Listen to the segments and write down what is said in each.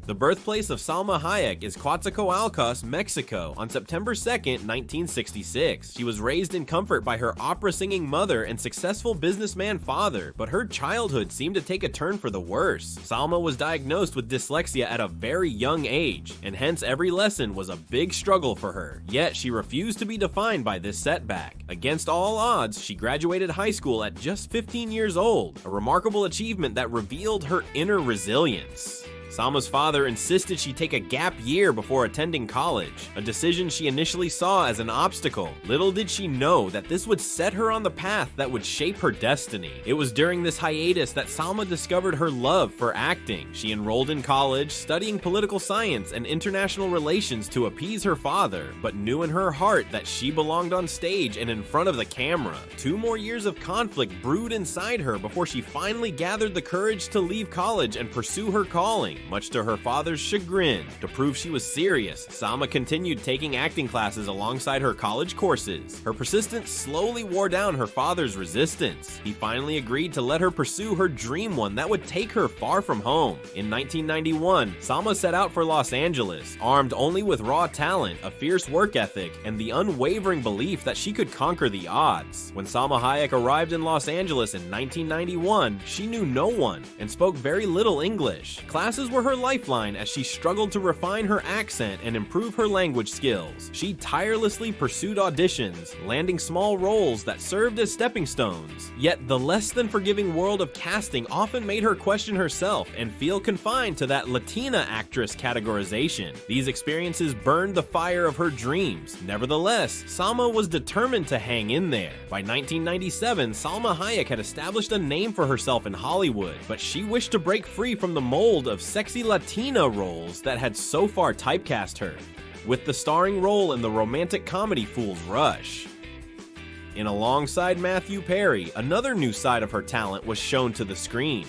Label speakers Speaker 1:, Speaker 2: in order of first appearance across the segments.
Speaker 1: The birthplace of Salma Hayek is Coatzacoalcos, Mexico, on September 2nd, 1966. She was raised in comfort by her opera-singing mother and successful businessman father, but her childhood seemed to take a turn for the worse. Salma was diagnosed with dyslexia at a very young age, and hence every lesson was a big struggle for her. Yet she refused to be defined by this setback. Against all odds, she graduated high school at just 15 years old, a remarkable achievement that revealed her inner resilience. Salma's father insisted she take a gap year before attending college, a decision she initially saw as an obstacle. Little did she know that this would set her on the path that would shape her destiny. It was during this hiatus that Salma discovered her love for acting. She enrolled in college, studying political science and international relations to appease her father, but knew in her heart that she belonged on stage and in front of the camera. 2 more years of conflict brewed inside her before she finally gathered the courage to leave college and pursue her calling. Much to her father's chagrin. To prove she was serious, Salma continued taking acting classes alongside her college courses. Her persistence slowly wore down her father's resistance. He finally agreed to let her pursue her dream one that would take her far from home. In 1991, Salma set out for Los Angeles, armed only with raw talent, a fierce work ethic, and the unwavering belief that she could conquer the odds. When Salma Hayek arrived in Los Angeles in 1991, she knew no one and spoke very little English. Classes were her lifeline as she struggled to refine her accent and improve her language skills. She tirelessly pursued auditions, landing small roles that served as stepping stones. Yet the less than forgiving world of casting often made her question herself and feel confined to that Latina actress categorization. These experiences burned the fire of her dreams. Nevertheless, Salma was determined to hang in there. By 1997, Salma Hayek had established a name for herself in Hollywood, but she wished to break free from the mold of sexy Latina roles that had so far typecast her, with the starring role in the romantic comedy Fool's Rush. In alongside Matthew Perry, another new side of her talent was shown to the screen.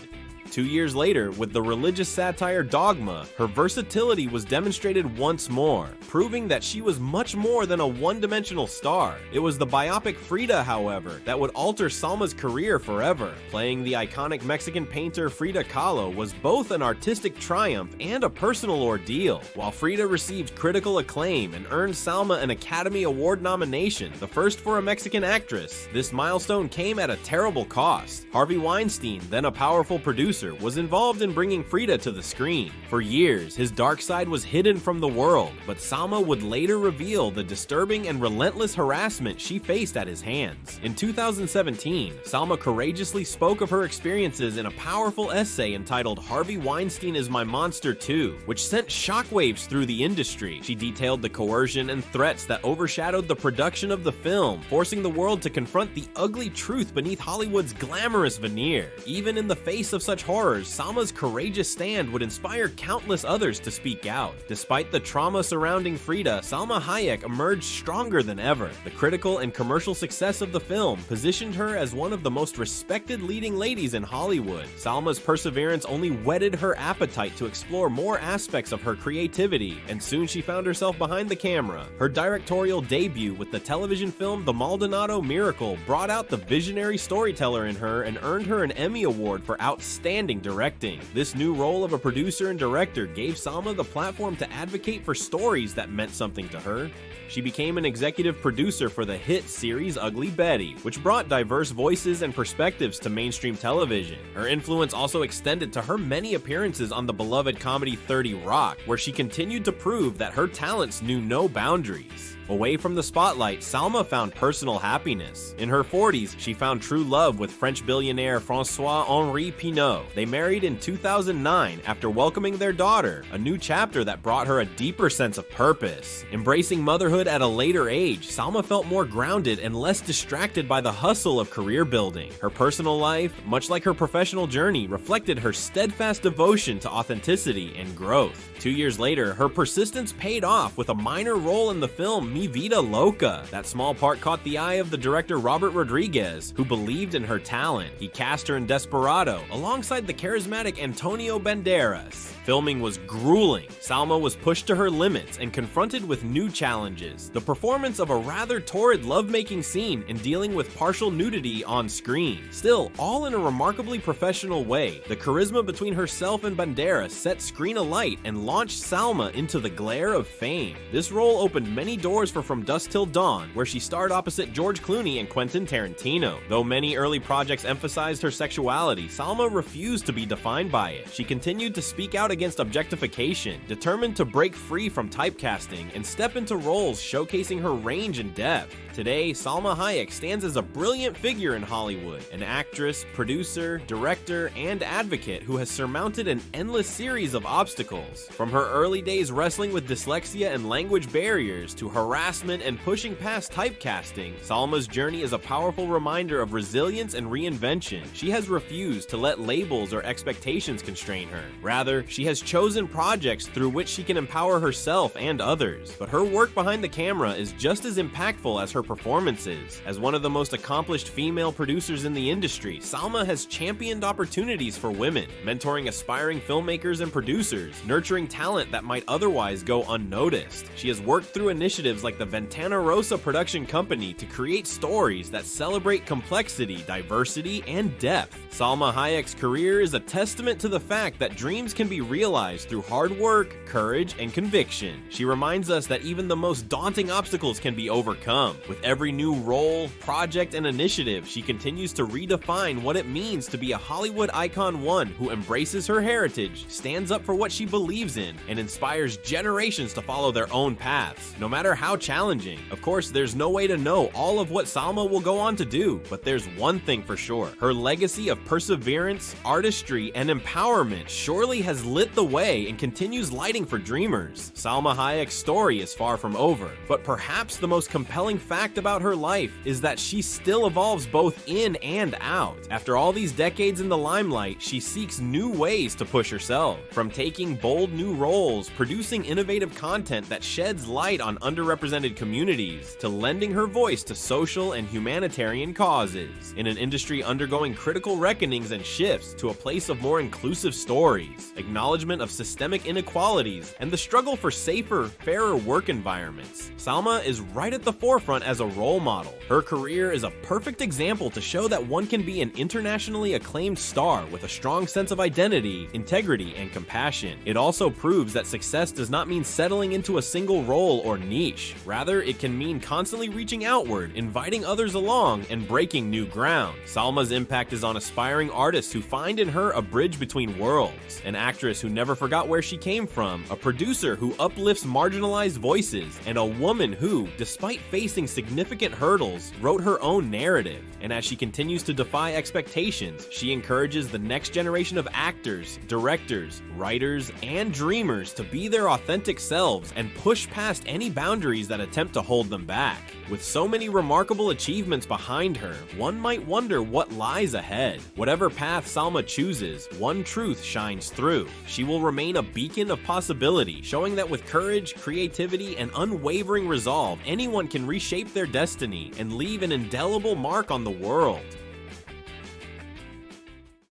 Speaker 1: 2 years later, with the religious satire Dogma, her versatility was demonstrated once more, proving that she was much more than a one-dimensional star. It was the biopic Frida, however, that would alter Salma's career forever. Playing the iconic Mexican painter Frida Kahlo was both an artistic triumph and a personal ordeal. While Frida received critical acclaim and earned Salma an Academy Award nomination, the first for a Mexican actress, this milestone came at a terrible cost. Harvey Weinstein, then a powerful producer, was involved in bringing Frida to the screen. For years, his dark side was hidden from the world, but Salma would later reveal the disturbing and relentless harassment she faced at his hands. In 2017, Salma courageously spoke of her experiences in a powerful essay entitled "Harvey Weinstein is My Monster Too," which sent shockwaves through the industry. She detailed the coercion and threats that overshadowed the production of the film, forcing the world to confront the ugly truth beneath Hollywood's glamorous veneer. Even in the face of such horrors, Salma's courageous stand would inspire countless others to speak out. Despite the trauma surrounding Frida, Salma Hayek emerged stronger than ever. The critical and commercial success of the film positioned her as one of the most respected leading ladies in Hollywood. Salma's perseverance only whetted her appetite to explore more aspects of her creativity, and soon she found herself behind the camera. Her directorial debut with the television film The Maldonado Miracle brought out the visionary storyteller in her and earned her an Emmy Award for outstanding directing. This new role of a producer and director gave Salma the platform to advocate for stories that meant something to her. She became an executive producer for the hit series Ugly Betty, which brought diverse voices and perspectives to mainstream television. Her influence also extended to her many appearances on the beloved comedy 30 Rock, where she continued to prove that her talents knew no boundaries. Away from the spotlight, Salma found personal happiness. In her 40s, she found true love with French billionaire François-Henri Pinault. They married in 2009 after welcoming their daughter, a new chapter that brought her a deeper sense of purpose. Embracing motherhood at a later age, Salma felt more grounded and less distracted by the hustle of career building. Her personal life, much like her professional journey, reflected her steadfast devotion to authenticity and growth. 2 years later, her persistence paid off with a minor role in the film Mi Vida Loca. That small part caught the eye of the director Robert Rodriguez, who believed in her talent. He cast her in Desperado, alongside the charismatic Antonio Banderas. Filming was grueling. Salma was pushed to her limits and confronted with new challenges. The performance of a rather torrid lovemaking scene and dealing with partial nudity on screen. Still, all in a remarkably professional way. The charisma between herself and Banderas set screen alight and launched Salma into the glare of fame. This role opened many doors for From Dusk Till Dawn, where she starred opposite George Clooney and Quentin Tarantino. Though many early projects emphasized her sexuality, Salma refused to be defined by it. She continued to speak out against objectification, determined to break free from typecasting and step into roles showcasing her range and depth. Today, Salma Hayek stands as a brilliant figure in Hollywood, an actress, producer, director, and advocate who has surmounted an endless series of obstacles. From her early days wrestling with dyslexia and language barriers to harassment and pushing past typecasting, Salma's journey is a powerful reminder of resilience and reinvention. She has refused to let labels or expectations constrain her. Rather, she has chosen projects through which she can empower herself and others. But her work behind the camera is just as impactful as her performances. As one of the most accomplished female producers in the industry, Salma has championed opportunities for women, mentoring aspiring filmmakers and producers, nurturing talent that might otherwise go unnoticed. She has worked through initiatives like the Ventana Rosa production company to create stories that celebrate complexity, diversity, and depth. Salma Hayek's career is a testament to the fact that dreams can be realized through hard work, courage, and conviction. She reminds us that even the most daunting obstacles can be overcome. With every new role, project, and initiative, she continues to redefine what it means to be a Hollywood icon, one who embraces her heritage, stands up for what she believes in, and inspires generations to follow their own paths, no matter how challenging. Of course, there's no way to know all of what Salma will go on to do, but there's one thing for sure. Her legacy of perseverance, artistry, and empowerment surely has lit the way and continues lighting for dreamers. Salma Hayek's story is far from over, but perhaps the most compelling fact about her life is that she still evolves both in and out. After all these decades in the limelight, she seeks new ways to push herself. From taking bold new roles, producing innovative content that sheds light on underrepresented communities, to lending her voice to social and humanitarian causes. In an industry undergoing critical reckonings and shifts to a place of more inclusive stories, acknowledgement of systemic inequalities, and the struggle for safer, fairer work environments, Salma is right at the forefront as a role model. Her career is a perfect example to show that one can be an internationally acclaimed star with a strong sense of identity, integrity, and compassion. It also proves that success does not mean settling into a single role or niche. Rather, it can mean constantly reaching outward, inviting others along, and breaking new ground. Salma's impact is on aspiring artists who find in her a bridge between worlds, an actress who never forgot where she came from, a producer who uplifts marginalized voices, and a woman who, despite facing significant hurdles, wrote her own narrative. And as she continues to defy expectations, she encourages the next generation of actors, directors, writers, and dreamers to be their authentic selves and push past any boundaries that attempt to hold them back. With so many remarkable achievements behind her, one might wonder what lies ahead. Whatever path Salma chooses, one truth shines through. She will remain a beacon of possibility, showing that with courage, creativity, and unwavering resolve, anyone can reshape their destiny and leave an indelible mark on the world.